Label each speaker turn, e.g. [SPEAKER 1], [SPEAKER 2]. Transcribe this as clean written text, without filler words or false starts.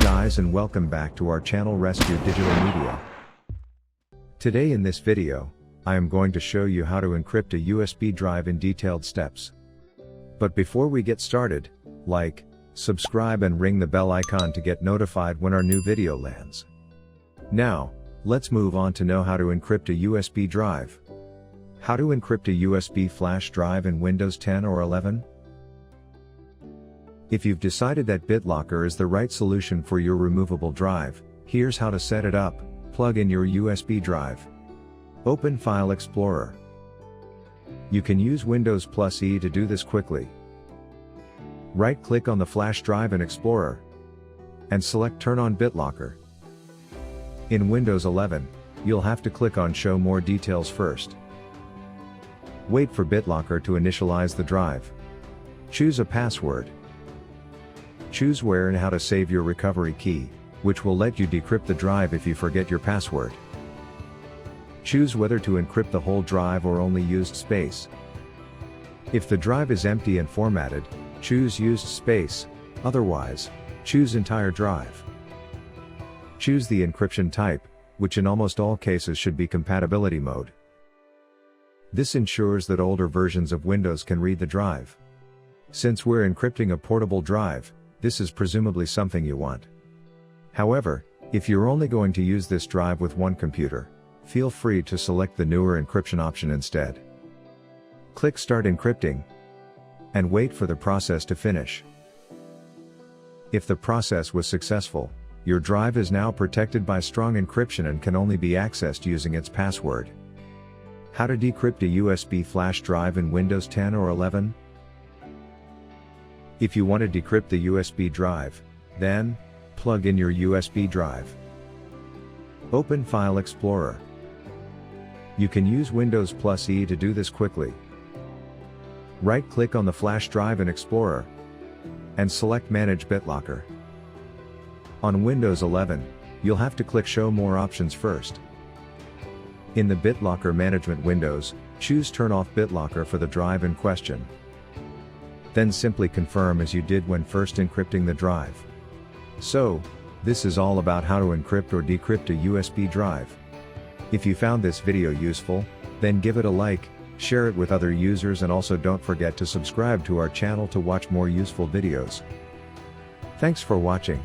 [SPEAKER 1] guys, and welcome back to our channel Rescue Digital Media. Today in this video, I am going to show you how to encrypt a USB drive in detailed steps. But before we get started, like, subscribe and ring the bell icon to get notified when our new video lands. Now, let's move on to know how to encrypt a USB drive. How to encrypt a USB flash drive in Windows 10 or 11? If you've decided that BitLocker is the right solution for your removable drive, here's how to set it up. Plug in your USB drive. Open File Explorer. You can use Windows+E to do this quickly. Right-click on the flash drive in Explorer and select Turn on BitLocker. In Windows 11, you'll have to click on Show More Details first. Wait for BitLocker to initialize the drive. Choose a password. Choose where and how to save your recovery key, which will let you decrypt the drive if you forget your password. Choose whether to encrypt the whole drive or only used space. If the drive is empty and formatted, choose used space, otherwise, choose entire drive. Choose the encryption type, which in almost all cases should be compatibility mode. This ensures that older versions of Windows can read the drive. Since we're encrypting a portable drive, this is presumably something you want. However, if you're only going to use this drive with one computer, feel free to select the newer encryption option instead. Click Start Encrypting and wait for the process to finish. If the process was successful, your drive is now protected by strong encryption and can only be accessed using its password. How to decrypt a USB flash drive in Windows 10 or 11? If you want to decrypt the USB drive, then, plug in your USB drive. Open File Explorer. You can use Windows+E to do this quickly. Right-click on the flash drive in Explorer and select Manage BitLocker. On Windows 11, you'll have to click Show More Options first. In the BitLocker management windows, choose Turn off BitLocker for the drive in question. Then simply confirm as you did when first encrypting the drive. So, this is all about how to encrypt or decrypt a USB drive. If you found this video useful, then give it a like, share it with other users, and also don't forget to subscribe to our channel to watch more useful videos. Thanks for watching.